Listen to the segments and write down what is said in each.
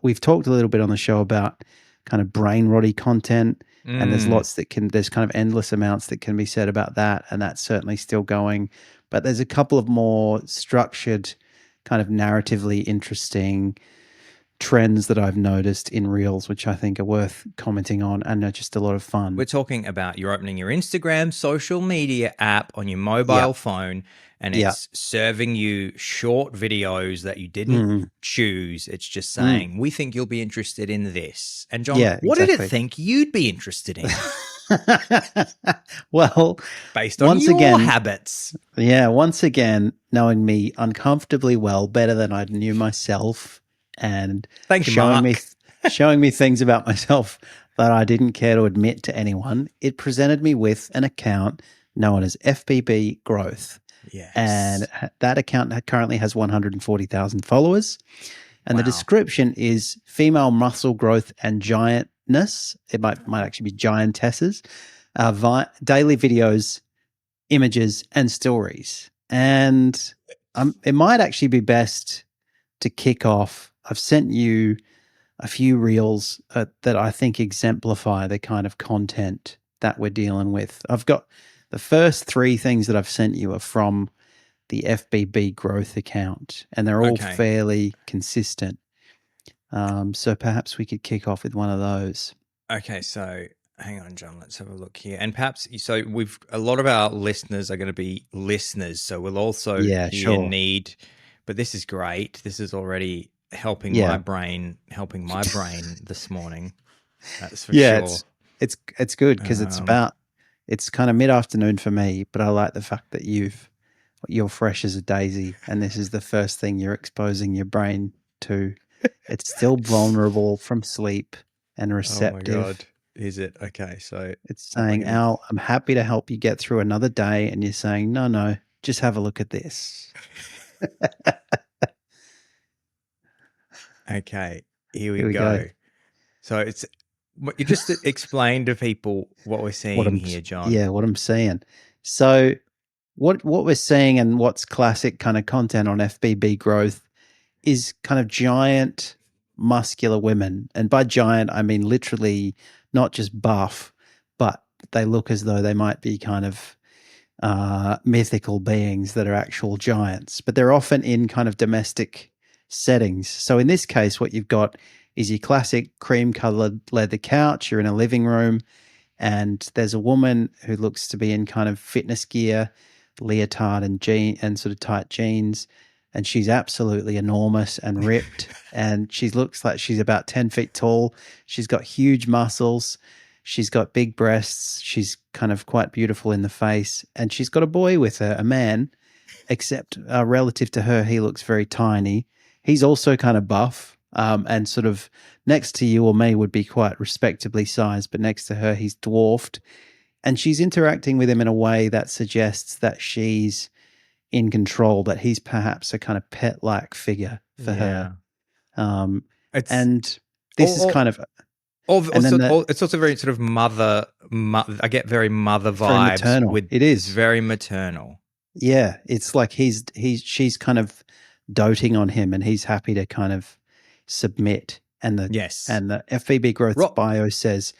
we've talked a little bit on the show about kind of brain rotty content, and there's lots there's kind of endless amounts that can be said about that, and that's certainly still going. But there's a couple of more structured, kind of narratively interesting trends that I've noticed in Reels, which I think are worth commenting on and are just a lot of fun. We're talking about you're opening your Instagram social media app on your mobile phone, and it's serving you short videos that you didn't choose. It's just saying, we think you'll be interested in this. And John, what did it think you'd be interested in? Well, based on your habits. Yeah, once again, knowing me uncomfortably well, better than I knew myself, and showing me things about myself that I didn't care to admit to anyone, it presented me with an account known as FBB Growth. Yes. And that account currently has 140,000 followers. And the description is female muscle growth and giantness. It might actually be giantesses. Daily videos, images, and stories. And it might actually be best to kick off. I've sent you a few reels that I think exemplify the kind of content that we're dealing with. I've got the first 3 things that I've sent you are from the FBB Growth account, and they're all fairly consistent. So perhaps we could kick off with one of those. Okay, so hang on, John. Let's have a look here. And perhaps, so a lot of our listeners are going to be listeners, so we'll also need, but this is great. This is already helping my brain this morning. That's for sure. It's good because it's kind of mid-afternoon for me, but I like the fact that you're fresh as a daisy, and this is the first thing you're exposing your brain to. It's still vulnerable from sleep and receptive. Oh my God. Is it? Okay, so it's saying, Al, I'm happy to help you get through another day, and you're saying, no, just have a look at this. Okay, here we go. So you just explain to people what we're seeing here, John. Yeah, what I'm seeing. So what we're seeing and what's classic kind of content on FBB Growth is kind of giant muscular women. And by giant, I mean literally not just buff, but they look as though they might be kind of mythical beings that are actual giants. But they're often in kind of domestic settings. So in this case, what you've got is your classic cream-colored leather couch. You're in a living room, and there's a woman who looks to be in kind of fitness gear, leotard and sort of tight jeans, and she's absolutely enormous and ripped, and she looks like she's about 10 feet tall. She's got huge muscles. She's got big breasts. She's kind of quite beautiful in the face, and she's got a boy with her, a man, except relative to her, he looks very tiny. He's also kind of buff, and sort of next to you or me would be quite respectably sized, but next to her, he's dwarfed. And she's interacting with him in a way that suggests that she's in control, that he's perhaps a kind of pet-like figure for her. And this is kind of... it's also very sort of mother. I get very mother vibes. Maternal. It is. It's very maternal. Yeah, it's like she's kind of doting on him, and he's happy to kind of submit. And the FBB Growth bio says,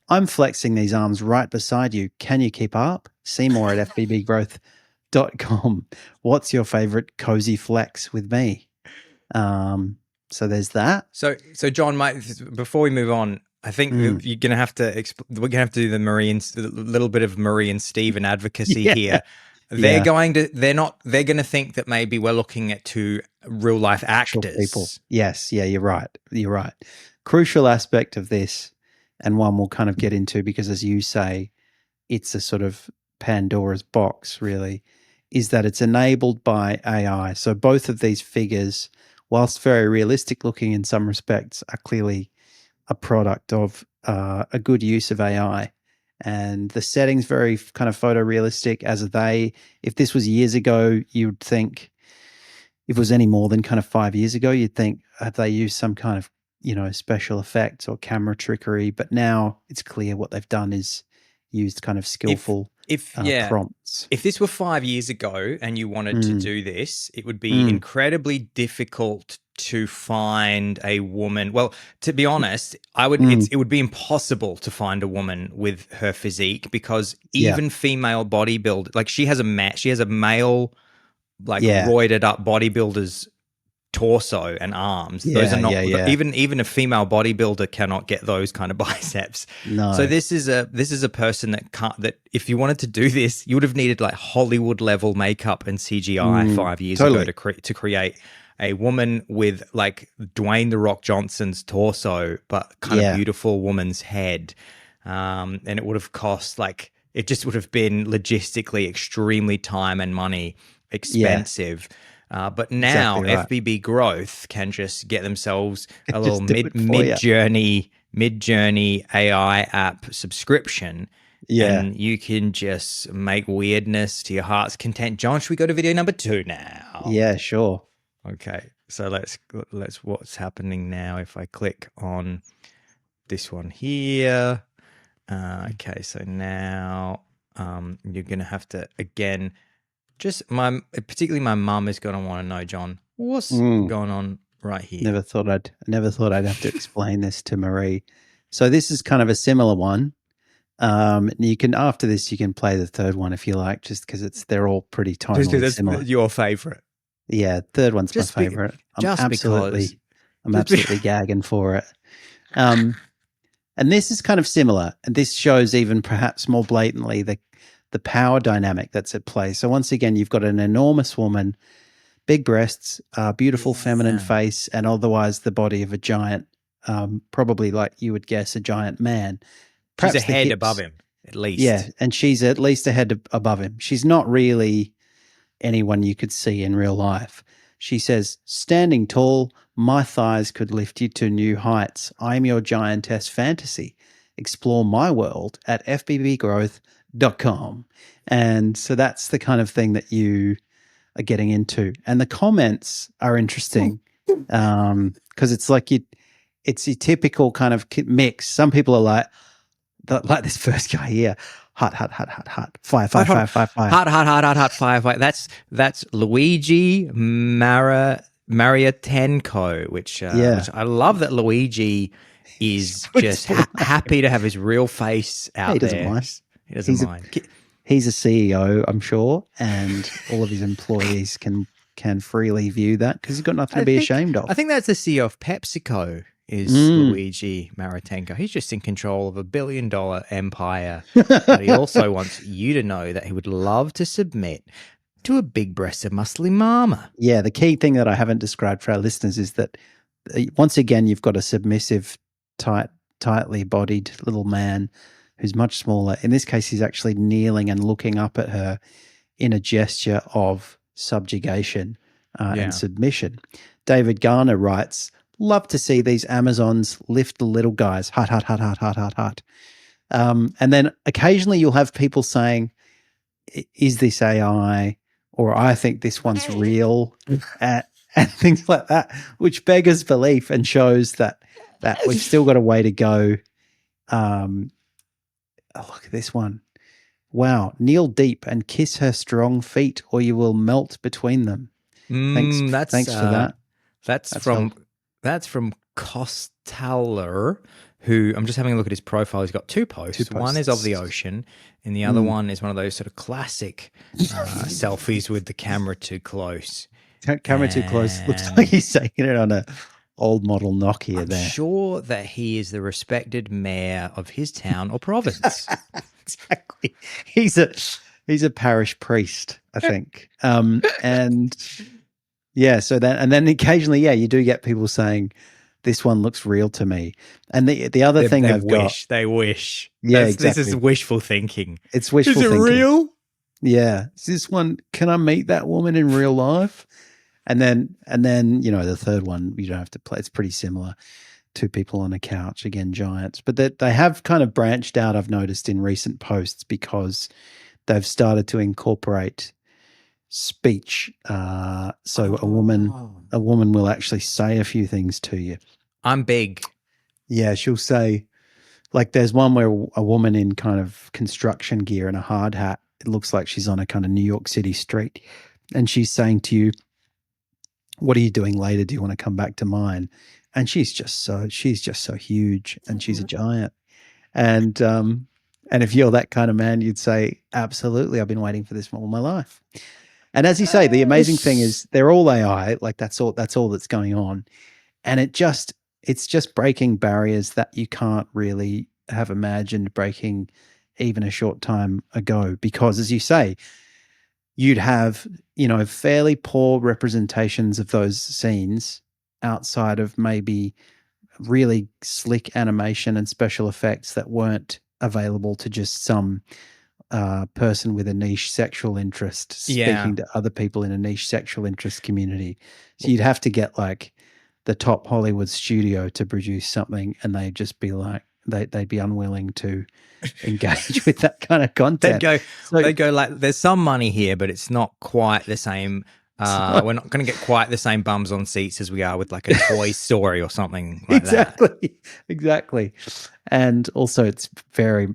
I'm flexing these arms right beside you. Can you keep up? See more at fbbgrowth.com. What's your favorite cozy flex with me? So there's that. So John, before we move on, I think you're going to have to we're going to have to do the little bit of Marie and Stephen advocacy here. They're going to think that maybe we're looking at 2 real life actors. People. Yes. Yeah, you're right. Crucial aspect of this, and one we'll kind of get into because, as you say, it's a sort of Pandora's box, really, is that it's enabled by AI. So both of these figures, whilst very realistic looking in some respects, are clearly a product of a good use of AI. And the setting's very kind of photorealistic, as are they. If this was years ago, you'd think, if it was any more than kind of 5 years ago, you'd think, have they used some kind of, special effects or camera trickery? But now it's clear what they've done is used kind of skillful prompts. If this were 5 years ago and you wanted to do this, it would be incredibly difficult to find a woman, well, to be honest, it would be impossible to find a woman with her physique, because even female bodybuilders, like she has a male, like roided up bodybuilder's torso and arms. Those are not even a female bodybuilder cannot get those kind of biceps. No. So this is a person that if you wanted to do this, you would have needed like Hollywood level makeup and CGI 5 years ago to create a woman with like Dwayne the Rock Johnson's torso, but kind of beautiful woman's head. And it would have cost it just would have been logistically extremely time and money expensive. But now FBB Growth can just get themselves a little mid-journey AI app subscription. Yeah. And you can just make weirdness to your heart's content. John, should we go to video number 2 now? Yeah, sure. Okay. So let's what's happening now if I click on this one here. Okay, so now you're going to have to, again, particularly my mum is going to want to know, John, what's going on right here. Never thought I'd have to explain this to Marie. So this is kind of a similar one. You can, after this, you can play the third one if you like, just because they're all pretty tonally similar. Your favorite. Yeah, third one's my favorite. I'm absolutely gagging for it. And this is kind of similar, and this shows even perhaps more blatantly the power dynamic that's at play. So once again, you've got an enormous woman, big breasts, beautiful feminine face, and otherwise the body of a giant, probably like you would guess a giant man. Perhaps she's a head above him, at least. Yeah, and she's at least a head above him. She's not really anyone you could see in real life. She says, standing tall, my thighs could lift you to new heights. I am your giantess fantasy. Explore my world at FBBgrowth.com. And so that's the kind of thing that you are getting into. And the comments are interesting because it's like it's your typical kind of mix. Some people are like this first guy here. Hot, fire. Hot, fire. That's Luigi Mariatenko, which I love that Luigi is just happy to have his real face out there. He doesn't mind. He's a CEO, I'm sure, and all of his employees can freely view that because he's got nothing to be ashamed of. I think that's the CEO of PepsiCo. Is Luigi Mariatenko. He's just in control of $1 billion empire. But he also wants you to know that he would love to submit to a big-breasted, muscly mama. Yeah, the key thing that I haven't described for our listeners is that, once again, you've got a submissive, tightly bodied little man who's much smaller. In this case, he's actually kneeling and looking up at her in a gesture of subjugation and submission. David Garner writes, love to see these Amazons lift the little guys. Hot. And then occasionally you'll have people saying, is this AI? Or I think this one's real, and things like that, which beggars belief and shows that we've still got a way to go. Look at this one. Wow. Kneel deep and kiss her strong feet or you will melt between them. Thanks for that. That's from Costaller, who I'm just having a look at his profile. He's got two posts. One is of the ocean, and the other one is one of those sort of classic selfies with the camera too close. Camera too close. Looks like he's taking it on a old model Nokia there. I'm sure that he is the respected mayor of his town or province. Exactly. He's a parish priest, I think. And yeah, so then occasionally, you do get people saying, this one looks real to me. And the other thing they wish. Yeah, exactly. This is wishful thinking. It's wishful thinking. Is it real? Yeah. Is this one, can I meet that woman in real life? And then, the third one, you don't have to play. It's pretty similar. Two people on a couch, again, giants. But they have kind of branched out, I've noticed, in recent posts because they've started to incorporate speech. So a woman will actually say a few things to you. I'm big. Yeah, she'll say, like there's one where a woman in kind of construction gear and a hard hat, it looks like she's on a kind of New York City street, and she's saying to you, what are you doing later? Do you want to come back to mine? And she's just so huge, and she's a giant. And if you're that kind of man, you'd say, absolutely, I've been waiting for this all my life. And as you say, the amazing thing is they're all AI. Like that's all that's going on. And it's just breaking barriers that you can't really have imagined breaking even a short time ago. Because as you say, you'd have, fairly poor representations of those scenes outside of maybe really slick animation and special effects that weren't available to just some person with a niche sexual interest speaking to other people in a niche sexual interest community. So you'd have to get like the top Hollywood studio to produce something, and they'd just be like, they'd be unwilling to engage with that kind of content. They'd go like, there's some money here, but it's not quite the same. We're not going to get quite the same bums on seats as we are with like a Toy Story or something like that. Exactly. And also it's very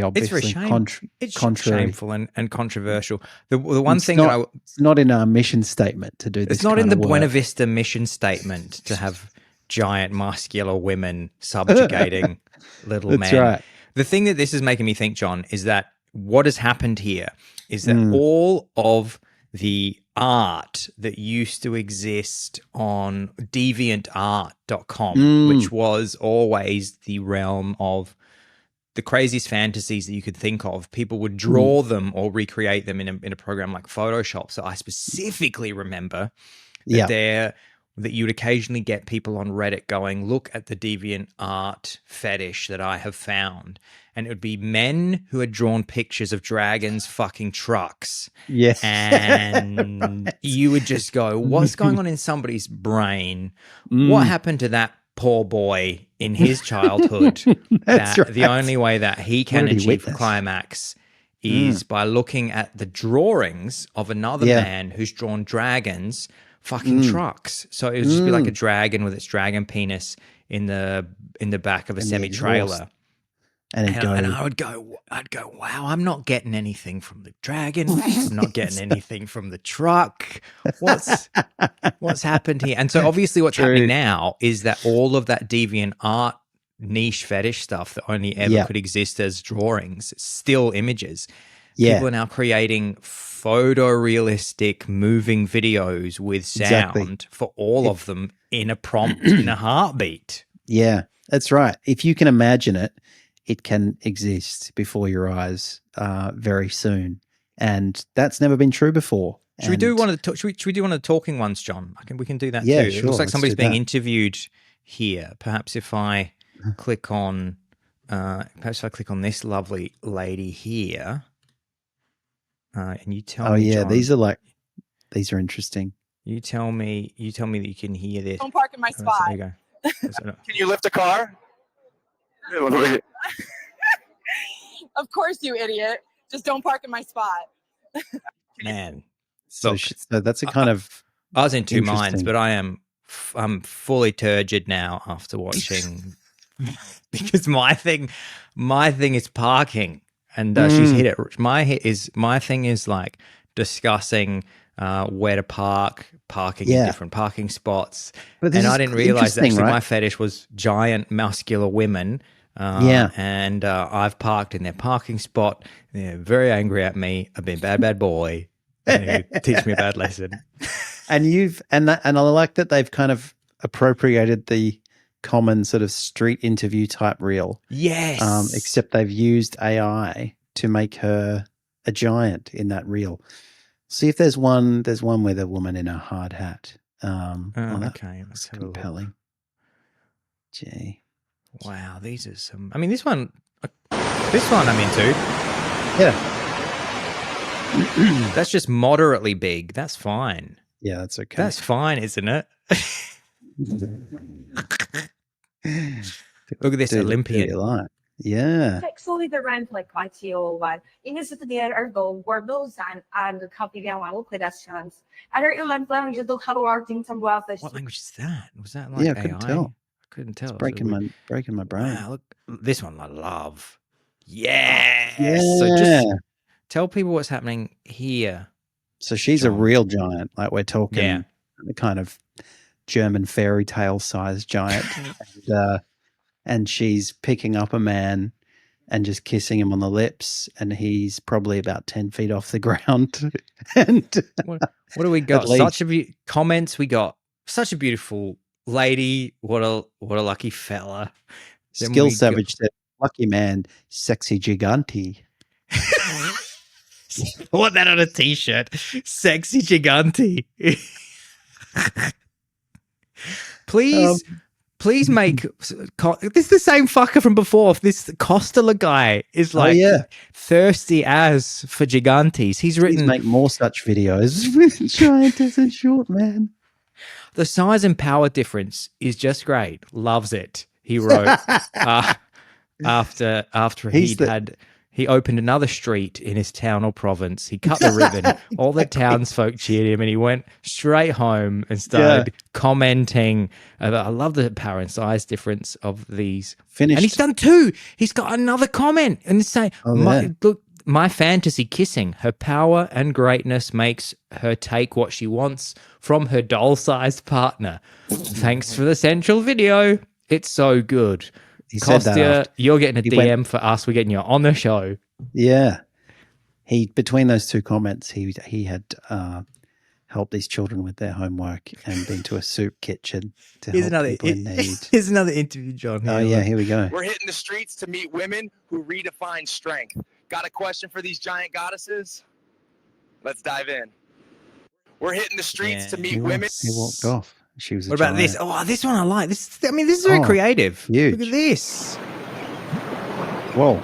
obviously contrary. Shameful and controversial. The one thing it's not in our mission statement to do this. It's not in the Buena Vista mission statement to have giant muscular women subjugating little men. That's right. The thing that this is making me think, John, is that what has happened here is that all of the art that used to exist on DeviantArt.com, which was always the realm of the craziest fantasies that you could think of, people would draw them or recreate them in a program like Photoshop. So I specifically remember that you'd occasionally get people on Reddit going, look at the DeviantArt fetish that I have found. And it would be men who had drawn pictures of dragons fucking trucks. Yes. And you would just go, what's going on in somebody's brain? What happened to that poor boy in his childhood? That's right. The only way that he can achieve climax is by looking at the drawings of another man who's drawn dragons fucking trucks. So it would just be like a dragon with its dragon penis in the back of a semi-trailer. And I'd go, wow, I'm not getting anything from the dragon. I'm not getting anything from the truck. What's happened here? And so obviously what's happening now is that all of that DeviantArt niche fetish stuff that only ever could exist as drawings, still images. People are now creating photorealistic moving videos with sound for all of them in a prompt, in a heartbeat. Yeah, that's right. If you can imagine it, it can exist before your eyes very soon. And that's never been true before. Should we do one of the talking ones, John? We can do that too. Sure, it looks like somebody's being interviewed here. Perhaps if I click on this lovely lady here. And you tell me, John, these are interesting. You tell me that you can hear this. Don't park in my spot. There you go. Can you lift a car? Of course, you idiot. Just don't park in my spot. Man. So that's a kind of... I was in two minds, but I'm fully turgid now after watching because my thing is parking. And she's hit it. My thing is like discussing where to parking in different parking spots. And I didn't realize that actually my fetish was giant muscular women. And I've parked in their parking spot. They're very angry at me. I've been bad boy. And teach me a bad lesson. And I like that they've kind of appropriated the common sort of street interview type reel. Yes. Except they've used AI to make her a giant in that reel. See if there's one with a woman in a hard hat. Okay. That's compelling. Gee. Wow, these are some... I mean, this one I'm into. Yeah. That's just moderately big. That's fine. Yeah, that's okay. That's fine, isn't it? Look at this Olympian. Yeah. Actually, the rent like quite you, but in the studio are go wordos and the copy down one with that chance. I don't know language you do how working some well. What language is that? Was that like AI? I couldn't tell. It's breaking my brain. Wow, look, this one I love. Yes. Yeah. So just tell people what's happening here. So she's a real giant, like we're talking the kind of German fairy tale sized giant. And she's picking up a man and just kissing him on the lips, and he's probably about 10 feet off the ground. And what do we got? Such a comments. We got such a beautiful lady. What a lucky fella. Skill Savage said, lucky man, sexy gigante. I want that on a t-shirt. Sexy gigante. Please make this is the same fucker from before. This Costello guy is like thirsty as for gigantes. He's written make more such videos with Giantess and short man. The size and power difference is just great. Loves it. He wrote after he opened another street in his town or province. He cut the ribbon. All the townsfolk cheered him, and he went straight home and started commenting. I love the power and size difference of these. Finished. And he's done 2. He's got another comment and saying, look, my fantasy kissing. Her power and greatness makes her take what she wants from her doll-sized partner. Thanks for the central video. It's so good. Kostya, you're getting a DM for us. We're getting you on the show. Yeah. Between those 2 comments, he had helped these children with their homework and been to a soup kitchen to help people in need. Here's another interview, John. Here we go. We're hitting the streets to meet women who redefine strength. Got a question for these giant goddesses? Let's dive in. We're hitting the streets to meet women. He walked off. She was. What about this? Oh, this one I like. This is very creative. Huge. Look at this. Whoa.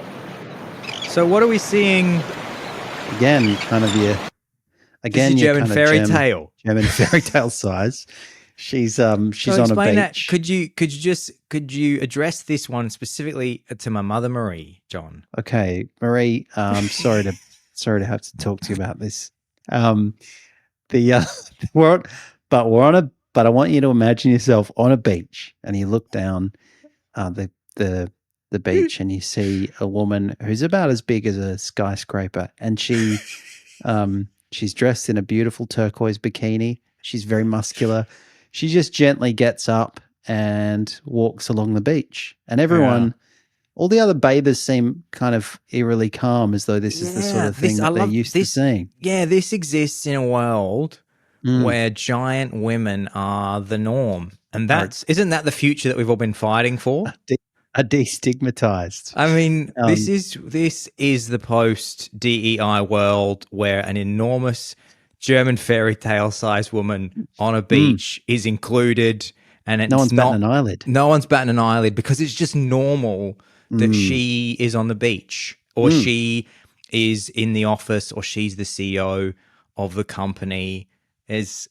So what are we seeing? Again, kind of German fairy tale. German fairy tale size. She's on a beach. That. Could you address this one specifically to my mother Marie, John? Okay, Marie. Sorry to have to talk to you about this. But I want you to imagine yourself on a beach, and you look down the beach, and you see a woman who's about as big as a skyscraper, and she's dressed in a beautiful turquoise bikini. She's very muscular. She just gently gets up and walks along the beach, and all the other bathers seem kind of eerily calm, as though this is the sort of thing that they're used to seeing. Yeah, this exists in a world where giant women are the norm. And isn't that the future that we've all been fighting for? Are destigmatized. I mean, this is the post-DEI world where an enormous German fairy tale sized woman on a beach is included, and no one's batting an eyelid. No one's batting an eyelid because it's just normal that she is on the beach, or she is in the office, or she's the CEO of the company. It's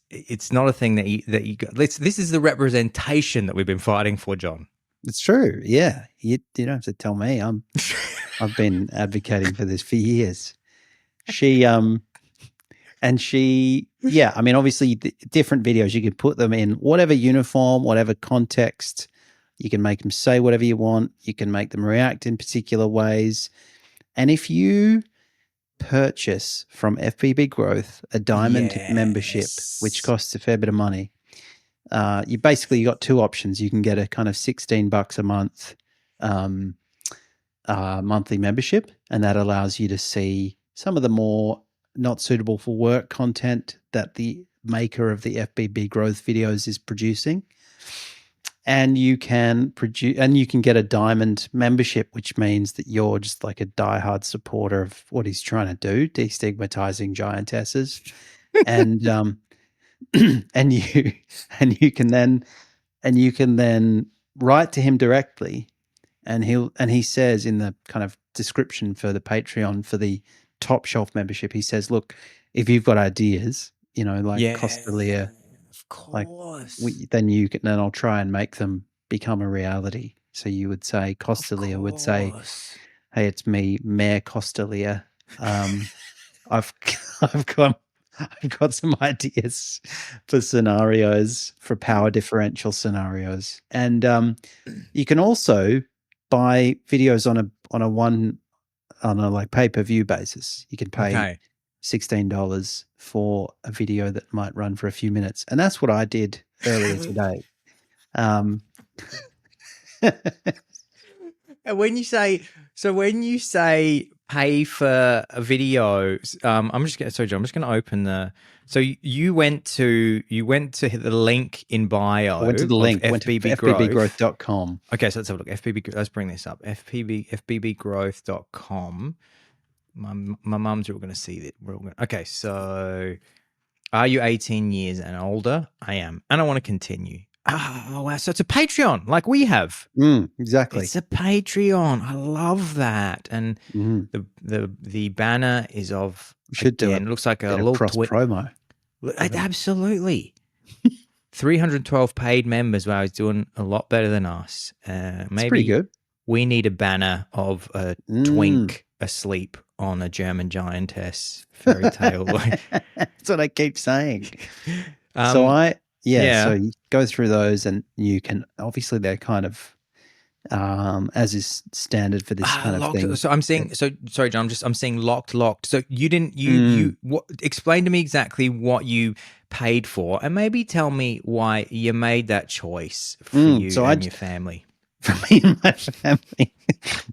not a thing that you got. This is the representation that we've been fighting for, John. It's true. Yeah, you don't have to tell me. I've been advocating for this for years. I mean, obviously, different videos, you can put them in whatever uniform, whatever context. You can make them say whatever you want. You can make them react in particular ways. And if you purchase from FBB Growth a diamond membership, which costs a fair bit of money, you got 2 options. You can get a kind of $16 a month monthly membership, and that allows you to see some of the more not suitable for work content that the maker of the FBB Growth videos is producing. And you can get a diamond membership, which means that you're just like a diehard supporter of what he's trying to do, destigmatizing giantesses. And you can then write to him directly, and he says in the kind of description for the Patreon for the top shelf membership, he says, look, if you've got ideas, Costalia, of course, then I'll try and make them become a reality. So you would say, Costalia would say, hey, it's me, Mayor Costalia. I've got some ideas for scenarios, for power differential scenarios. And you can also buy videos on a pay-per-view basis. You can pay $16 for a video that might run for a few minutes. And that's what I did earlier today. And when you say pay for a video, I'm just going to open the. So you went to hit the link in bio. I went to the link. FBB went to Growth. FBBgrowth.com. Okay, so let's have a look. Let's bring this up. FBBgrowth.com. My mum's all going to see that. Okay, so are you 18 years and older? I am, and I want to continue. Oh, wow. So it's a Patreon like we have. Exactly. It's a Patreon. I love that. And the banner is of, should do it. It looks like a little cross promo. Absolutely. 312 paid members. Wow, he's doing a lot better than us. Maybe pretty good. We need a banner of a twink asleep on a German giantess fairy tale. That's what I keep saying. So you go through those and you can, obviously they're kind of, as is standard for this kind of thing. So I'm seeing, sorry, John, I'm seeing locked. So you didn't, explain to me exactly what you paid for and maybe tell me why you made that choice for you and your family. For me and my family,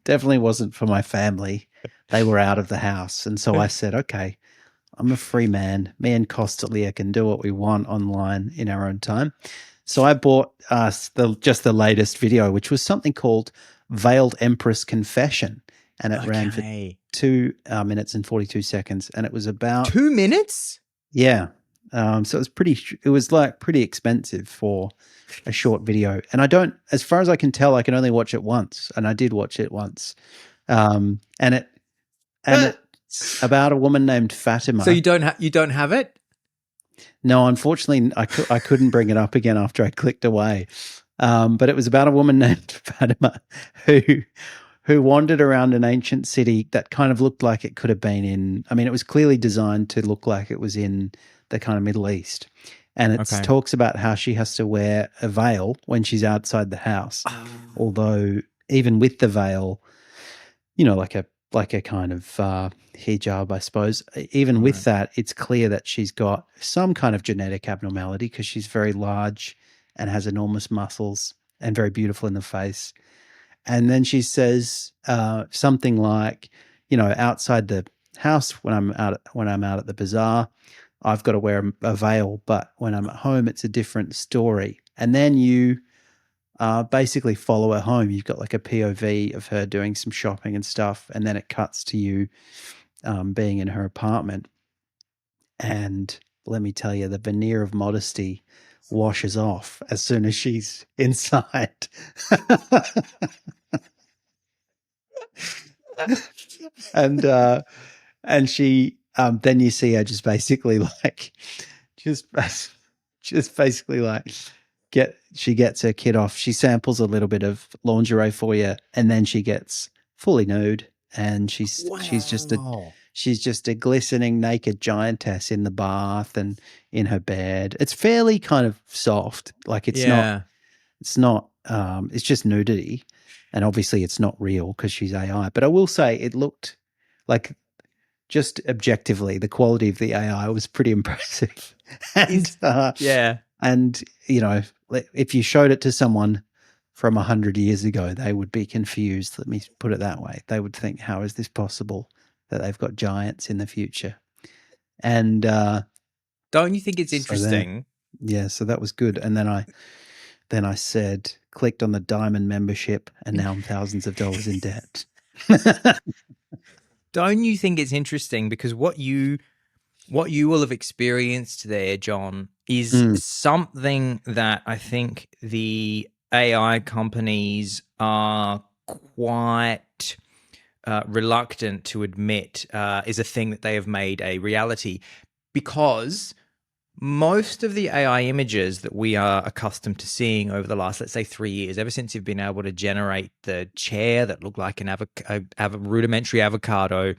definitely wasn't for my family. They were out of the house. And so I said, okay, I'm a free man. Me and Costalia can do what we want online in our own time. So I bought just the latest video, which was something called Veiled Empress Confession. And it ran for 2 minutes and 42 seconds. And it was about 2 minutes? Yeah. So it was pretty expensive for a short video. And as far as I can tell, I can only watch it once. And I did watch it once. And it's about a woman named Fatima. So you don't have it? No, unfortunately, I couldn't bring it up again after I clicked away. But it was about a woman named Fatima who wandered around an ancient city that kind of looked like it could have been it was clearly designed to look like it was in the kind of Middle East. And it talks about how she has to wear a veil when she's outside the house. Although even with the veil, like a kind of hijab, I suppose. Even with that, it's clear that she's got some kind of genetic abnormality because she's very large and has enormous muscles and very beautiful in the face. And then she says something like, outside the house when I'm out at the bazaar, I've got to wear a veil, but when I'm at home, it's a different story. And then you basically follow her home. You've got like a POV of her doing some shopping and stuff, and then it cuts to you being in her apartment. And let me tell you, the veneer of modesty washes off as soon as she's inside. And she then you see her just basically she gets her kit off. She samples a little bit of lingerie for you, and then she gets fully nude, and she's just a glistening naked giantess in the bath and in her bed. It's fairly kind of soft, like it's just nudity, and obviously it's not real because she's AI. But I will say it looked like, just objectively, the quality of the AI was pretty impressive. And if you showed it to someone from 100 years ago, they would be confused. Let me put it that way. They would think, how is this possible that they've got giants in the future? And don't you think it's interesting? So that was good. And then I clicked on the diamond membership, and now I'm thousands of dollars in debt. Don't you think it's interesting because what you will have experienced there, John, is something that I think the AI companies are quite reluctant to admit is a thing that they have made a reality, because most of the AI images that we are accustomed to seeing over the last, let's say, 3 years, ever since you've been able to generate the chair that looked like a rudimentary avocado,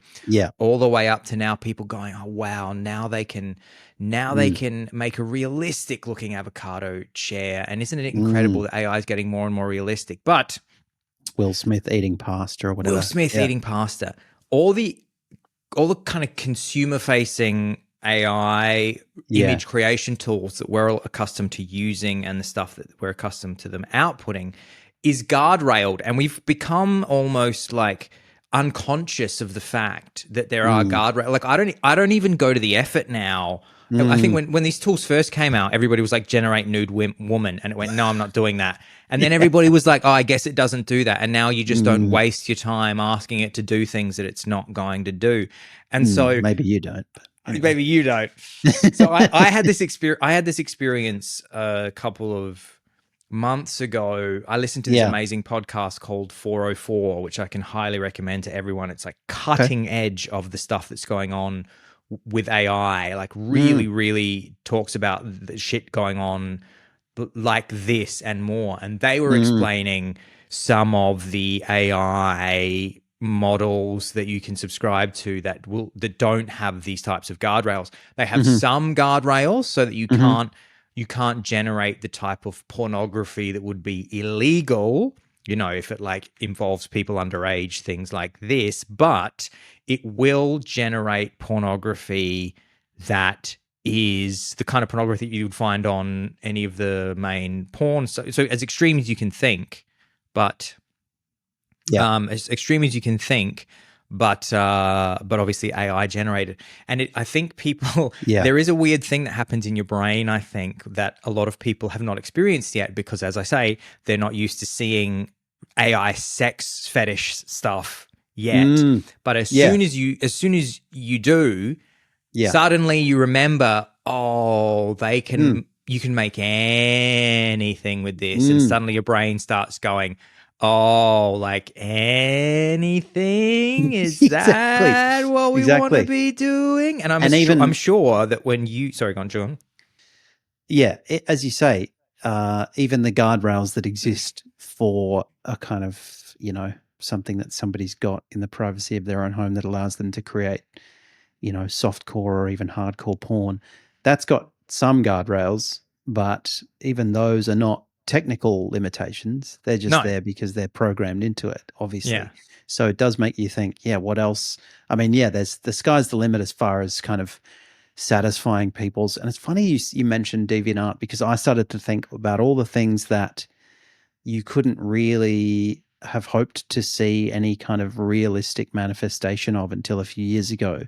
all the way up to now people going, oh wow, now they can make a realistic looking avocado chair. And isn't it incredible that AI is getting more and more realistic? But Will Smith eating pasta or whatever. Eating pasta. All the kind of consumer facing AI image creation tools that we're all accustomed to using and the stuff that we're accustomed to them outputting is guardrailed, and we've become almost like unconscious of the fact that there are guardrails. Like I don't even go to the effort now. I think when these tools first came out, everybody was like, generate nude woman, and it went, no, I'm not doing that. And then everybody was like, oh, I guess it doesn't do that. And now you just don't waste your time asking it to do things that it's not going to do. And so maybe you don't. But anyway. Maybe you don't. So I had this experience a couple of months ago. I listened to this amazing podcast called 404, which I can highly recommend to everyone. It's like cutting edge of the stuff that's going on with AI, like really, really talks about the shit going on like this and more. And they were explaining some of the AI models that you can subscribe to that don't have these types of guardrails. They have some guardrails so that you can't generate the type of pornography that would be illegal, you know, if it like involves people underage, things like this, but it will generate pornography that is the kind of pornography that you would find on any of the main porn. So as extreme as you can think, but as extreme as you can think, but obviously AI generated. And I think people, there is a weird thing that happens in your brain, I think, that a lot of people have not experienced yet, because as I say, they're not used to seeing AI sex fetish stuff yet. But as soon as you do, suddenly you remember, oh, you can make anything with this. And suddenly your brain starts going, oh, like anything? Is that what we want to be doing? And I'm sure that when you... Sorry, go on, John. Yeah, as you say, even the guardrails that exist for a kind of, you know, something that somebody's got in the privacy of their own home that allows them to create, you know, softcore or even hardcore porn, that's got some guardrails, but even those are not technical limitations. They're just there because they're programmed into it, obviously. So it does make you think, what else? I mean, there's the sky's the limit as far as kind of satisfying people's. And it's funny you mentioned DeviantArt, because I started to think about all the things that you couldn't really have hoped to see any kind of realistic manifestation of until a few years ago,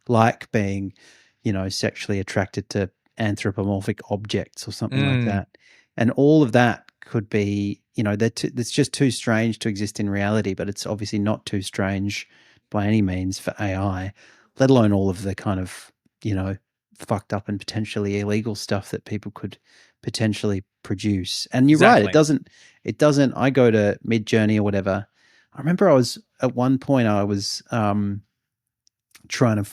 like being, you know, sexually attracted to anthropomorphic objects or something like that. And all of that could be, you know, it's just too strange to exist in reality, but it's obviously not too strange by any means for AI, let alone all of the kind of, you know, fucked up and potentially illegal stuff that people could potentially produce. And you're right, it doesn't, I go to Midjourney or whatever. I remember at one point I was trying to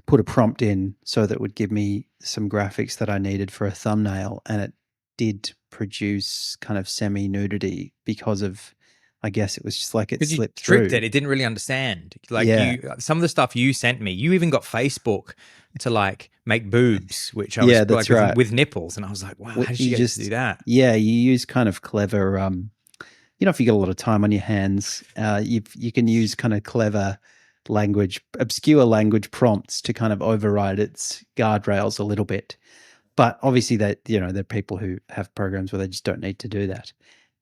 put a prompt in so that it would give me some graphics that I needed for a thumbnail, and it did produce kind of semi-nudity because of, I guess it was just like it slipped through. Tricked it. It didn't really understand. Like some of the stuff you sent me, you even got Facebook to like make boobs, which I was that's like right. with nipples, and I was like, wow, how did you get to do that? Yeah, you use kind of clever, you know, if you got a lot of time on your hands, you can use kind of clever obscure language prompts to kind of override its guardrails a little bit. But obviously that, you know, there are people who have programs where they just don't need to do that.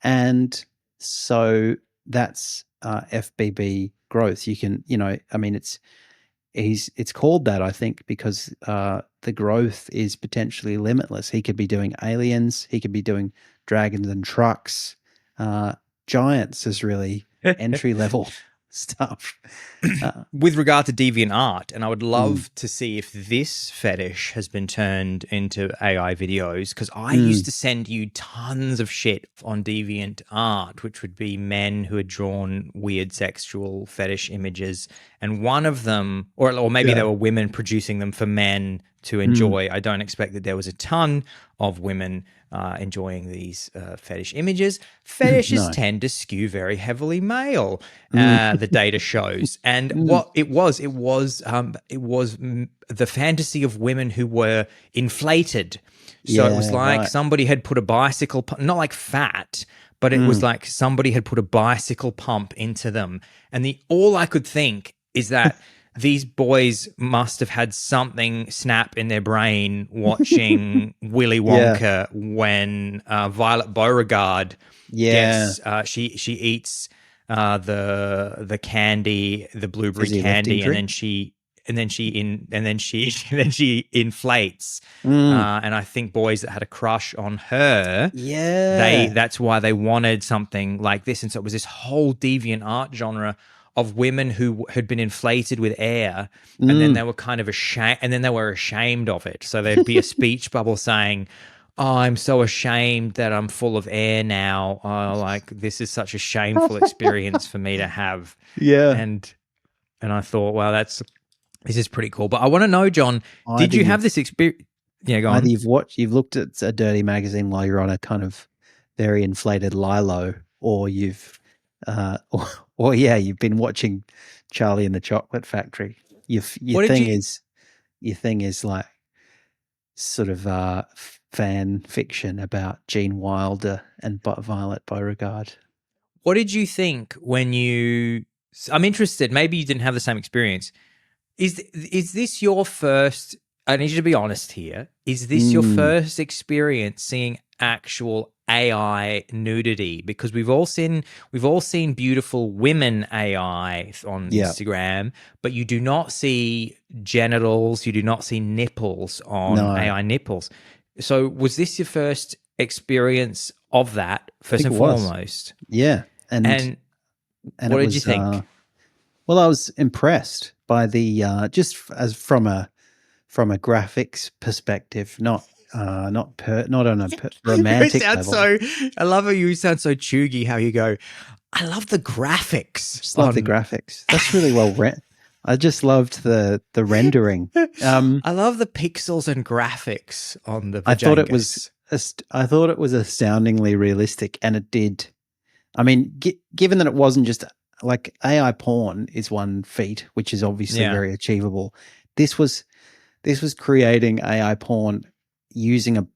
And so that's FBB Growth. You can, you know, I mean, it's called that, I think, because the growth is potentially limitless. He could be doing aliens. He could be doing dragons and trucks. Giants is really entry level stuff. With regard to DeviantArt, and I would love to see if this fetish has been turned into AI videos, because I used to send you tons of shit on DeviantArt, which would be men who had drawn weird sexual fetish images, and one of them, or maybe they were women producing them for men to enjoy. I don't expect that there was a ton of women enjoying these fetish images. Fetishes tend to skew very heavily male, the data shows. And what it was the fantasy of women who were inflated. So it was like somebody had put a bicycle, not like fat, but it was like somebody had put a bicycle pump into them. And all I could think is that these boys must have had something snap in their brain watching Willy Wonka when Violet Beauregard gets she eats the candy, the blueberry candy, and then she inflates. And I think boys that had a crush on her, that's why they wanted something like this. And so it was this whole DeviantArt genre of women who had been inflated with air, and then they were kind of ashamed, and then they were ashamed of it. So there'd be a speech bubble saying, "Oh, I'm so ashamed that I'm full of air now. Oh, like this is such a shameful experience for me to have." Yeah. And I thought, wow, this is pretty cool. But I want to know, John, did you have this experience? Yeah, go on. You've looked at a dirty magazine while you're on a kind of very inflated lilo, or you've you've been watching Charlie and the Chocolate Factory. Your thing is like sort of fan fiction about Gene Wilder and Violet Beauregard. What did you think when I'm interested, maybe you didn't have the same experience. Is this your first, I need you to be honest here, is this your first experience seeing actual AI nudity? Because we've all seen beautiful women AI on Instagram, but you do not see genitals, you do not see nipples on AI nipples. So was this your first experience of that, first and foremost? Yeah. And what did you think? Well, I was impressed by the just as from a graphics perspective, not on a romantic level. I love how you sound so chuggy. How you go, I love the graphics. Just love the graphics. That's really well I just loved the rendering. I love the pixels and graphics on the. I thought it was astoundingly realistic, and it did. I mean, given that it wasn't just like AI porn is one feat, which is obviously very achievable. This was creating AI porn using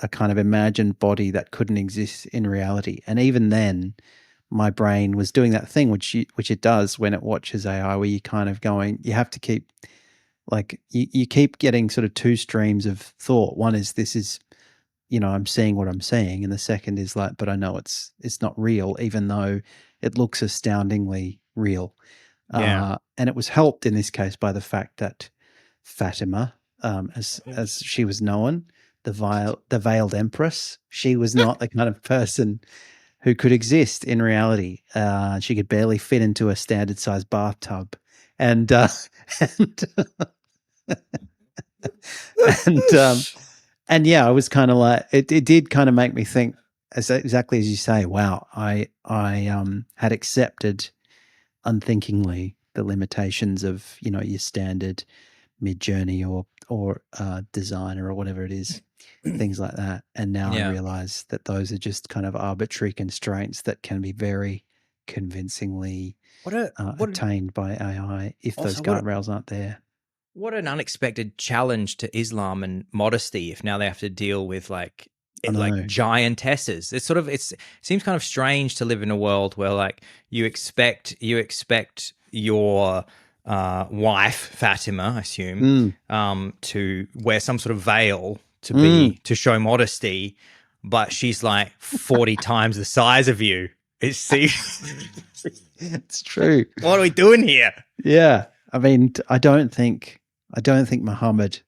a kind of imagined body that couldn't exist in reality. And even then, my brain was doing that thing which it does when it watches AI, where you kind of going, you have to keep like you keep getting sort of two streams of thought. One is this is, I'm seeing what I'm seeing, and the second is like, but I know it's not real, even though it looks astoundingly real. And it was helped in this case by the fact that Fatima, as she was known, the veiled empress, she was not the kind of person who could exist in reality. She could barely fit into a standard sized bathtub, and I was kind of like, it did kind of make me think, exactly as you say, wow, I had accepted unthinkingly the limitations of, your standard Mid-Journey or designer or whatever it is, things like that. And now I realize that those are just kind of arbitrary constraints that can be very convincingly attained by AI if those guardrails aren't there. What an unexpected challenge to Islam and modesty if now they have to deal with like giantesses. It seems kind of strange to live in a world where like you expect your wife Fatima, I assume, to wear some sort of veil to show modesty, but she's like 40 times the size of you. It's true. What are we doing here? Yeah, I mean, I don't think Muhammad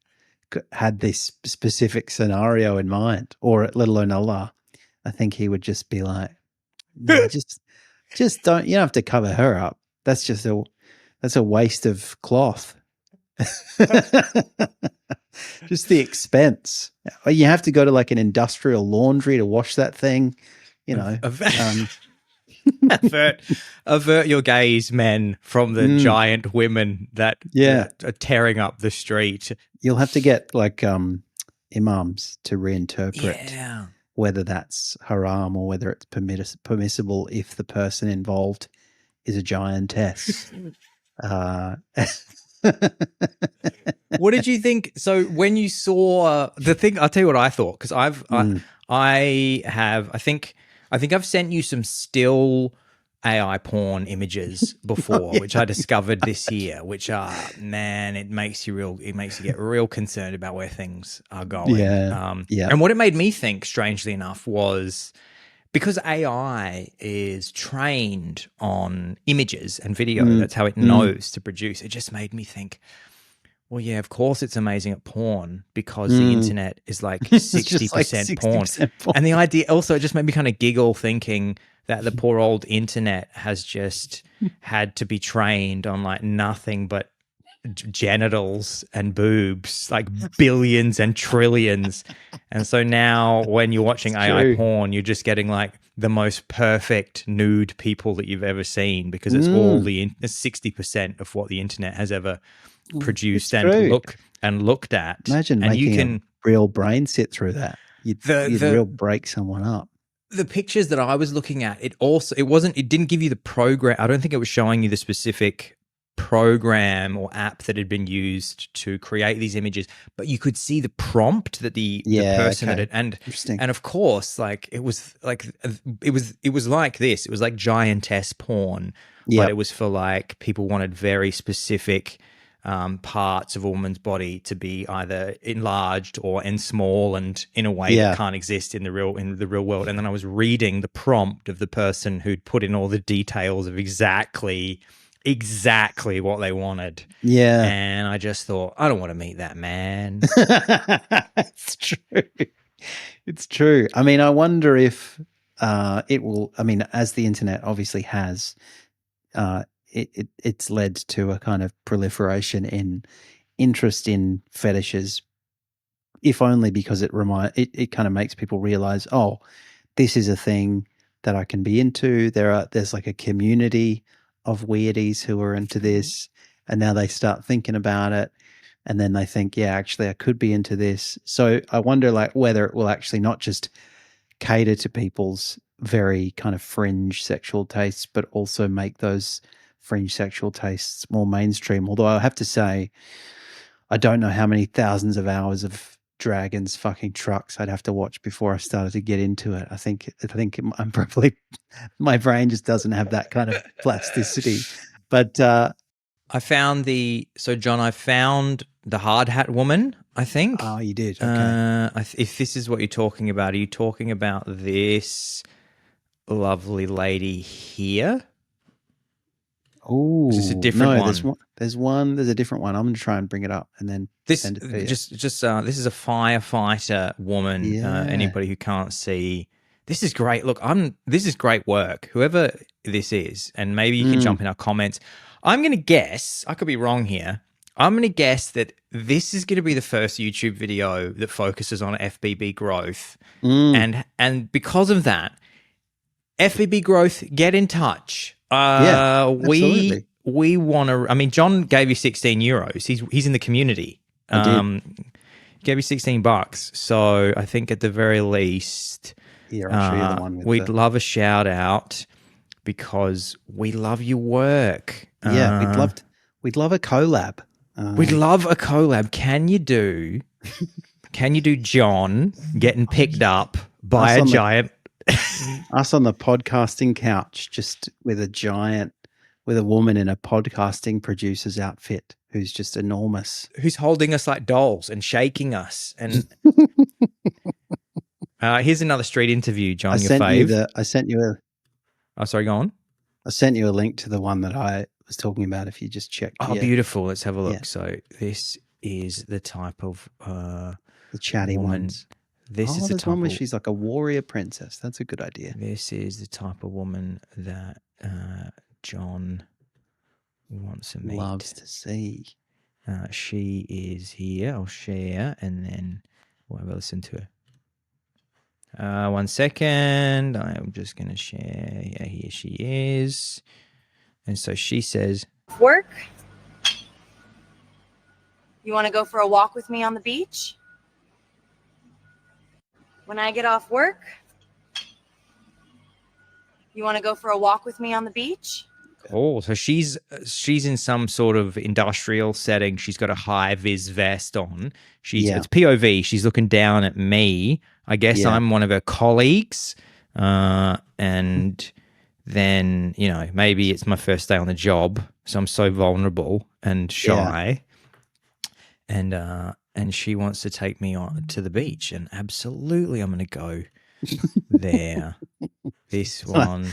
had this specific scenario in mind, or let alone Allah. I think he would just be like, no, just don't. You don't have to cover her up. That's just a waste of cloth. Just the expense. You have to go to like an industrial laundry to wash that thing. Avert your gaze, men, from the giant women that are tearing up the street. You'll have to get like imams to reinterpret whether that's haram or whether it's permissible if the person involved is a giantess. What did you think? So when you saw the thing, I'll tell you what I thought, because I think I think I've sent you some still AI porn images before, which I discovered this year, which are, man, it makes you get real concerned about where things are going. And what it made me think, strangely enough, was because AI is trained on images and video, that's how it knows to produce. It just made me think, well, yeah, of course it's amazing at porn because the internet is like 60% porn. And the idea also, it just made me kind of giggle thinking that the poor old internet has just had to be trained on like nothing but genitals and boobs, like billions and trillions. And so now when you're watching AI porn, you're just getting like the most perfect nude people that you've ever seen because it's all it's 60% of what the internet has ever produced and looked at. Imagine making a real brain sit through that. You'd real break someone up. The pictures that I was looking at, it didn't give you the program. I don't think it was showing you the specific program or app that had been used to create these images, but you could see the prompt that the person had, and of course, like it was like this. It was like Giantess porn, but it was for like people wanted very specific parts of a woman's body to be either enlarged or small and in a way that can't exist in the real world. And then I was reading the prompt of the person who'd put in all the details of exactly what they wanted. Yeah. And I just thought, I don't want to meet that man. It's true. It's true. I mean, I wonder if it will, I mean, as the internet obviously has, it's led to a kind of proliferation in interest in fetishes, if only because it kind of makes people realize, oh, this is a thing that I can be into. There's like a community of weirdies who are into this, and now they start thinking about it, and then they think, yeah, actually I could be into this. So I wonder like whether it will actually not just cater to people's very kind of fringe sexual tastes, but also make those fringe sexual tastes more mainstream. Although I have to say, I don't know how many thousands of hours of dragons fucking trucks I'd have to watch before I started to get into it. I think I'm probably, my brain just doesn't have that kind of plasticity. But I found the hard hat woman, I think. Oh, you did? Okay. If this is what you're talking about, are you talking about this lovely lady here? Oh, is this a different one? There's a different one. I'm going to try and bring it up and then send it to you. This is a firefighter woman. Yeah. Anybody who can't see, this is great. Look, this is great work. Whoever this is, and maybe you can jump in our comments. I'm going to guess, I could be wrong here. I'm going to guess that this is going to be the first YouTube video that focuses on FBB growth. And because of that, FBB growth, get in touch. Absolutely. We want to, I mean, John gave you €16. He's in the community. Gave you $16. So I think at the very least, I'll show you the one we'd love a shout out because we love your work. We'd love a collab. We'd love a collab. Can you do John getting picked up by a giant? Us on the podcasting couch, just with a woman in a podcasting producer's outfit who's just enormous. Who's holding us like dolls and shaking us. And here's another street interview, John, your fave. I sent you Oh, sorry, go on. I sent you a link to the one that I was talking about if you just check. Oh, beautiful. Let's have a look. Yeah. So this is the type of the chatty woman. Ones. This is the type one where she's like a warrior princess. That's a good idea. This is the type of woman that John wants to meet. Loves to see. She is here. I'll share and then we'll have a listen to her. 1 second. I'm just going to share. Yeah, here she is. And so she says, Work? You want to go for a walk with me on the beach? When I get off work, you want to go for a walk with me on the beach? Oh, so she's in some sort of industrial setting. She's got a high vis vest on. It's POV. She's looking down at me. I guess I'm one of her colleagues. And then, you know, maybe it's my first day on the job, so I'm so vulnerable and shy. Yeah. And she wants to take me on to the beach, and absolutely I'm going to go there. This one.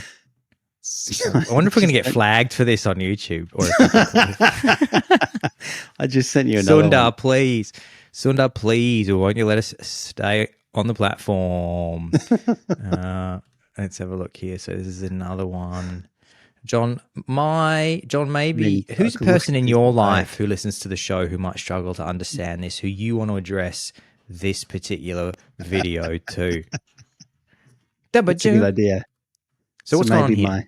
I wonder if we're going to get flagged for this on YouTube. Or if I just sent you another Sundar, one. please. Sundar, please. Or won't you let us stay on the platform? Let's have a look here. So this is another one. John, maybe who's a person in your life who listens to the show who might struggle to understand this, who you want to address this particular video to? That's a good idea. So what's going on here?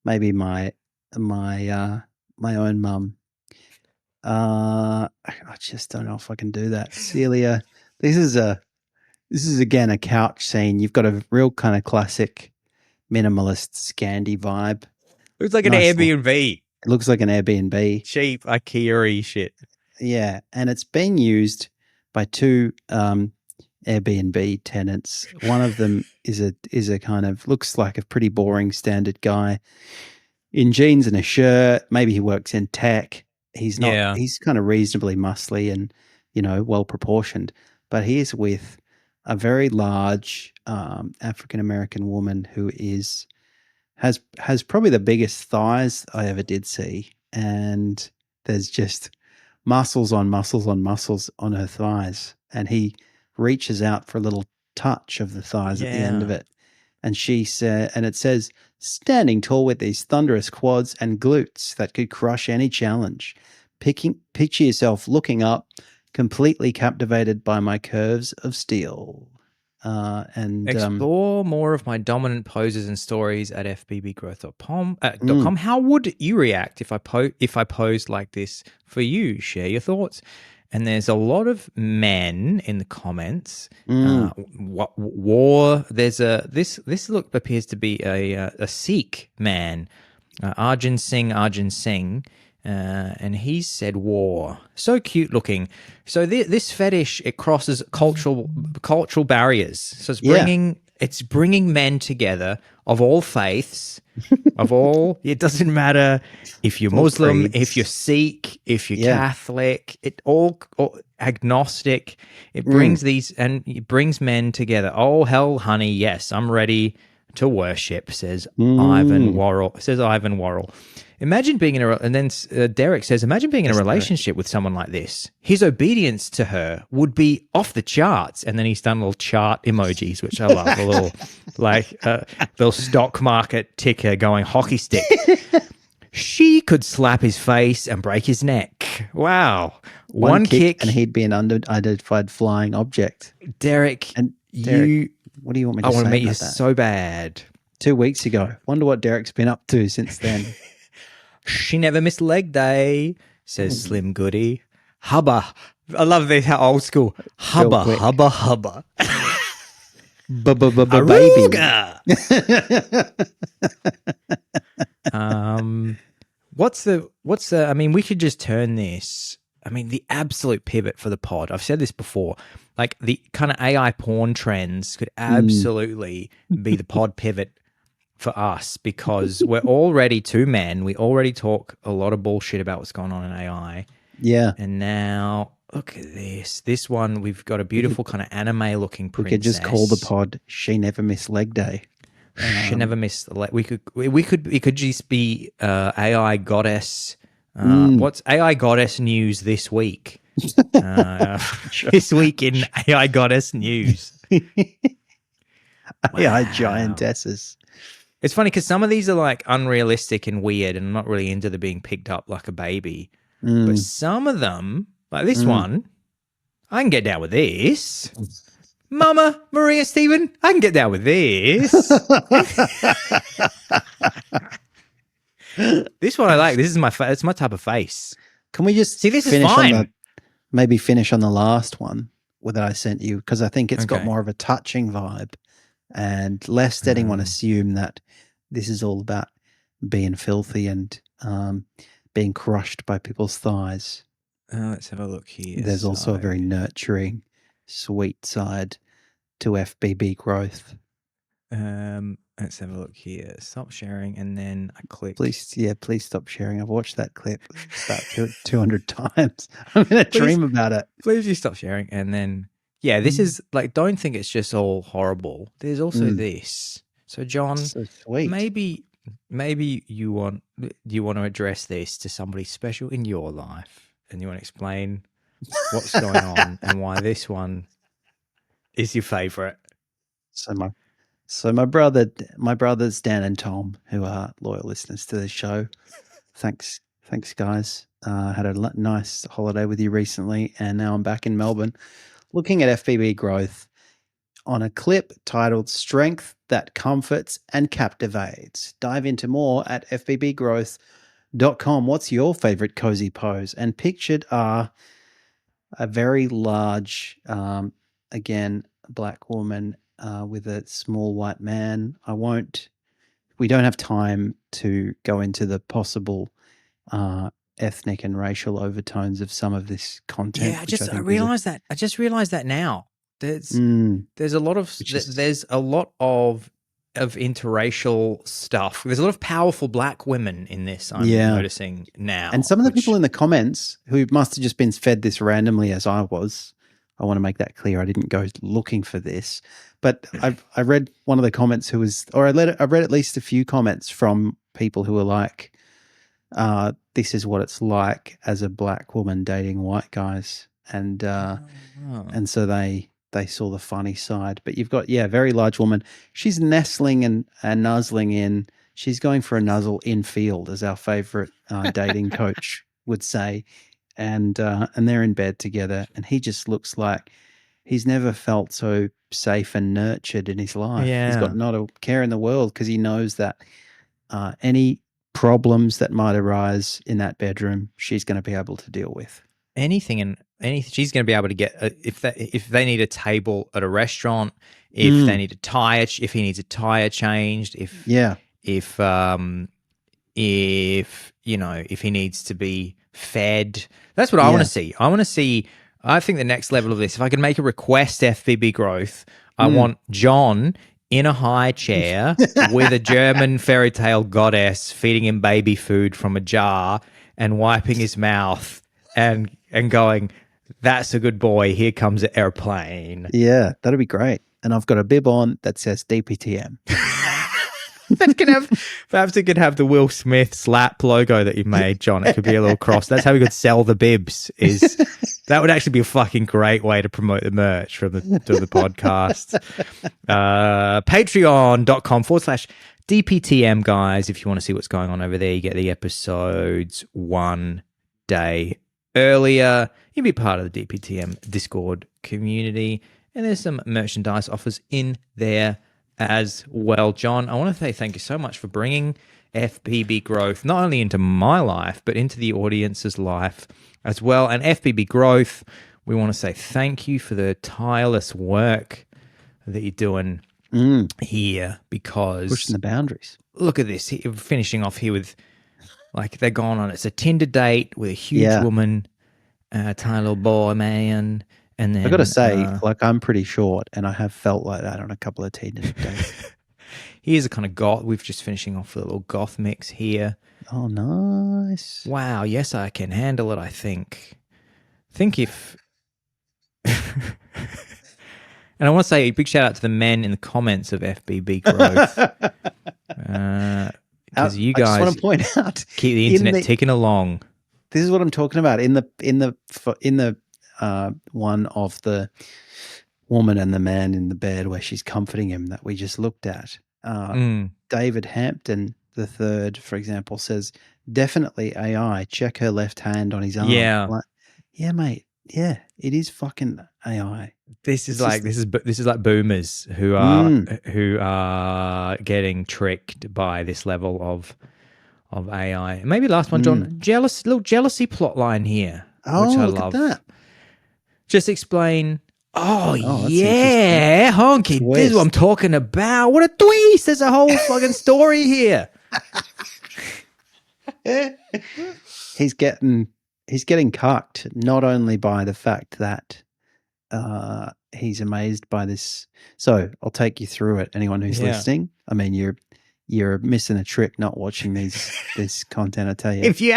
Maybe my own mum. I just don't know if I can do that. Celia, this is again a couch scene. You've got a real kind of classic minimalist Scandi vibe. Looks like an Airbnb. It looks like an Airbnb. Cheap IKEA-y shit. Yeah, and it's being used by two Airbnb tenants. One of them is a kind of looks like a pretty boring standard guy in jeans and a shirt. Maybe he works in tech. He's not. Yeah. He's kind of reasonably muscly and, you know, well proportioned. But he is with a very large African American woman who has probably the biggest thighs I ever did see, and there's just muscles on muscles on muscles on her thighs, and he reaches out for a little touch of the thighs at the end of it. And she said, and it says, standing tall with these thunderous quads and glutes that could crush any challenge. Picture yourself looking up, completely captivated by my curves of steel. And explore more of my dominant poses and stories at fbbgrowth.com. How would you react if I posed like this for you? Share your thoughts. And there's a lot of men in the comments. War. There's this look appears to be a Sikh man, Arjun Singh, and he said war. So cute looking. So this fetish, it crosses cultural barriers. So it's bringing men together of all faiths, of all. It doesn't matter if you're Muslim, if you're Sikh, if you're Catholic. It all agnostic. It brings it brings men together. Oh hell, honey, yes, I'm ready to worship. Says Ivan Worrell. Imagine being in and then Derek says, imagine being in a relationship with someone like this. His obedience to her would be off the charts. And then he's done little chart emojis, which I love, a little little stock market ticker going hockey stick. She could slap his face and break his neck. Wow. One kick and he'd be an unidentified flying object. Derek, what do you want me to say? I want to meet you so bad. 2 weeks ago. Wonder what Derek's been up to since then. She never missed leg day, says Slim Goody. Hubba. I love this, how old school. Hubba. Baby. What's the, I mean, we could just turn this, I mean, the absolute pivot for the pod. I've said this before, like the kind of AI porn trends could absolutely be the pod pivot for us, because we're already two men. We already talk a lot of bullshit about what's going on in AI. Yeah. And now look at this. This one, we've got a beautiful kind of anime looking princess. We could just call the pod She Never Missed Leg Day. She never missed the leg. It could just be AI goddess. What's AI goddess news this week? This week in AI goddess news. AI giantesses. It's funny because some of these are like unrealistic and weird, and I'm not really into the being picked up like a baby. But some of them, like this one, I can get down with this. Mama, Maria, Stephen, I can get down with this. This one I like. This is it's my type of face. Can we just see this is fine? Maybe finish on the last one that I sent you, because I think it's got more of a touching vibe, and lest anyone assume that this is all about being filthy and being crushed by people's thighs. Let's have a look here. There's also a very nurturing, sweet side to FBB Growth. Let's have a look here. Stop sharing, and then I click. Please stop sharing. I've watched that clip about 200 times. I'm going to dream about it. Please you stop sharing, and then this is like, don't think it's just all horrible. There's also this. So John, so sweet. Maybe you want to address this to somebody special in your life, and you want to explain what's going on and why this one is your favorite. So my brothers Dan and Tom, who are loyal listeners to the show, thanks guys. Had a nice holiday with you recently, and now I'm back in Melbourne, looking at FBB Growth on a clip titled "Strength That Comforts and Captivates." Dive into more at fbbgrowth.com. What's your favorite cozy pose? And pictured are a very large, again, black woman with a small white man. We don't have time to go into the possible ethnic and racial overtones of some of this content. Yeah, I just realized that now. There's a lot of interracial stuff. There's a lot of powerful black women in this. I'm noticing now. And some of the people in the comments who must have just been fed this randomly, as I was. I want to make that clear. I didn't go looking for this, but I read one of the comments I read at least a few comments from people who were like, "This is what it's like as a black woman dating white guys," and so they saw the funny side. But you've got a very large woman. She's nestling and nuzzling in. She's going for a nuzzle in field, as our favorite dating coach would say. And they're in bed together, and he just looks like he's never felt so safe and nurtured in his life. Yeah. He's got not a care in the world because he knows that any problems that might arise in that bedroom, she's going to be able to deal with. Anything, she's going to be able to get if they need a table at a restaurant, if they need if he needs a tire changed, if he needs to be fed. That's what I want to see. I think the next level of this, if I can make a request, FBB Growth, I want John in a high chair with a German fairy tale goddess feeding him baby food from a jar and wiping his mouth and going, "That's a good boy. Here comes an airplane." Yeah, that'd be great. And I've got a bib on that says DPTM. Perhaps it could have the Will Smith slap logo that you made, John. It could be a little cross. That's how we could sell the bibs. That would actually be a fucking great way to promote the merch from the podcast. Patreon.com/DPTM, guys. If you want to see what's going on over there, you get the episodes one day earlier. You can be part of the DPTM Discord community, and there's some merchandise offers in there as well. John, I want to say thank you so much for bringing FBB Growth not only into my life, but into the audience's life as well. And FBB Growth, we want to say thank you for the tireless work that you're doing here, because pushing the boundaries. Look at this. Finishing off here with, like, they're going on. It's a Tinder date with a huge woman, tiny little boy, man. And then, I got to say, I'm pretty short, and I have felt like that on a couple of Tinder days. Here's a kind of goth. We've just finishing off with a little goth mix here. Oh, nice. Wow. Yes, I can handle it, I think. If... And I want to say a big shout out to the men in the comments of FBB Growth. Because you guys, I just want to point out, keep the internet ticking along. This is what I'm talking about. In the one of the woman and the man in the bed where she's comforting him that we just looked at. David Hampton III, for example, says, "Definitely AI. Check her left hand on his arm." Yeah, yeah, mate. Yeah, it is fucking AI. This is like boomers who are getting tricked by this level of AI. Maybe last one, John. Little jealousy plot line here. Oh, which I look love. at that. Just explain. Oh yeah, honky. Twist. This is what I'm talking about. What a twist! There's a whole fucking story here. He's getting cucked not only by the fact that he's amazed by this. So I'll take you through it. Anyone who's listening, I mean, you're missing a trick not watching this content. I tell you, if you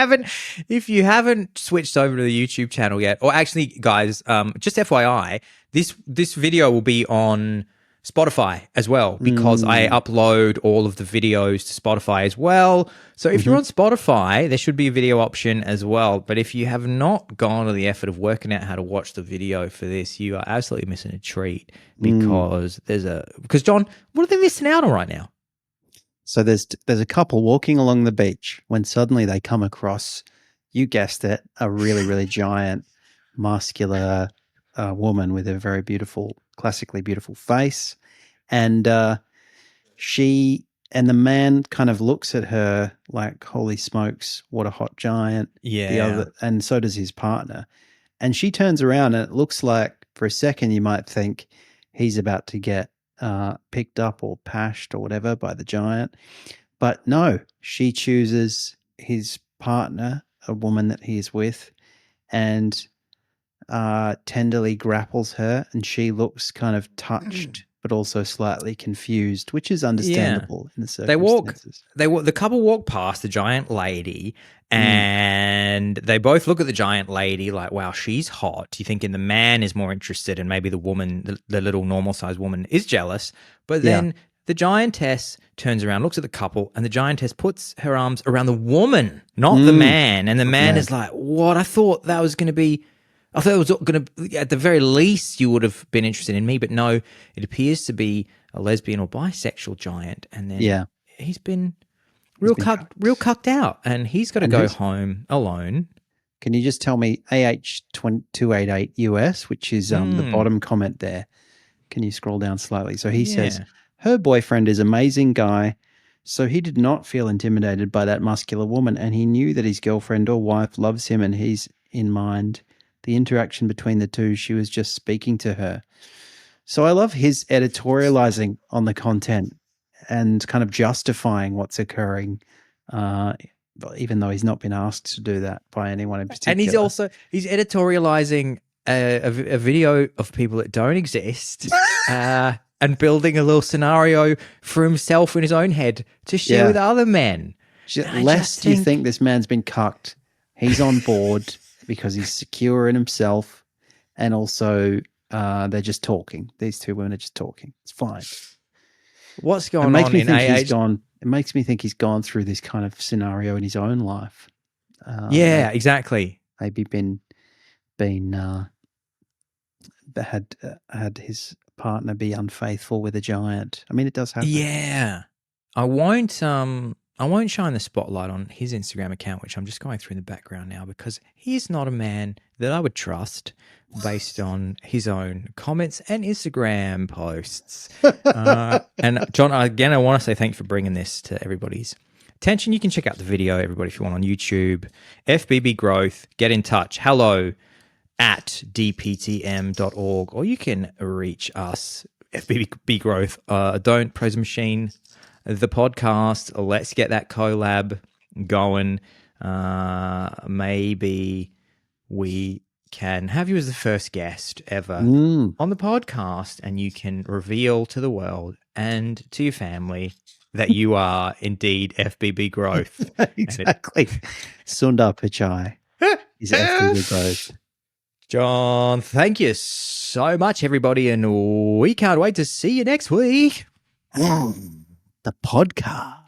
haven't switched over to the YouTube channel yet, or actually, guys, just FYI, this video will be on Spotify as well, because I upload all of the videos to Spotify as well. So if you're on Spotify, there should be a video option as well. But if you have not gone to the effort of working out how to watch the video for this, you are absolutely missing a treat, because because John, what are they missing out on right now? So there's a couple walking along the beach when suddenly they come across, you guessed it, a really, really giant, muscular woman with a very beautiful, classically beautiful face. And she and the man kind of looks at her like, holy smokes, what a hot giant. Yeah. And so does his partner. And she turns around and it looks like for a second you might think he's about to get picked up or pashed or whatever by the giant. But no, she chooses his partner, a woman that he is with, and tenderly grapples her, and she looks kind of touched but also slightly confused, which is understandable in the circumstances. The couple walk past the giant lady, and they both look at the giant lady like, wow, she's hot. You thinking the man is more interested, and maybe the woman, the little normal-sized woman, is jealous. But then the giantess turns around, looks at the couple, and the giantess puts her arms around the woman, not the man. And the man is like, what? I thought it was going to, at the very least, you would have been interested in me. But no, it appears to be a lesbian or bisexual giant. And then he's been real cucked out, and he's got to go home alone. Can you just tell me AH288 US, which is the bottom comment there? Can you scroll down slightly? So he says, her boyfriend is an amazing guy, so he did not feel intimidated by that muscular woman, and he knew that his girlfriend or wife loves him, and he's in mind the interaction between the two. She was just speaking to her. So I love his editorializing on the content and kind of justifying what's occurring, even though he's not been asked to do that by anyone in particular. And he's editorializing a video of people that don't exist and building a little scenario for himself in his own head to share with other men. Lest you think this man's been cucked, he's on board because he's secure in himself, and also they're just talking. These two women are just talking. It's fine. What's going on in AH? It makes me think he's gone through this kind of scenario in his own life. Exactly. Maybe had his partner be unfaithful with a giant. I mean, it does happen. Yeah. I won't shine the spotlight on his Instagram account, which I'm just going through in the background now, because he's not a man that I would trust based on his own comments and Instagram posts. And John, again, I want to say thank you for bringing this to everybody's attention. You can check out the video, everybody, if you want, on YouTube. FBB Growth, get in touch. Hello at DPTM.org, or you can reach us, FBB Growth. Don't Praise the Machine, the podcast. Let's get that collab going. Maybe we can have you as the first guest ever on the podcast, and you can reveal to the world and to your family that you are indeed FBB Growth. Exactly. Sundar Pichai is FBB Growth. John, thank you so much, everybody, and we can't wait to see you next week. The podcast.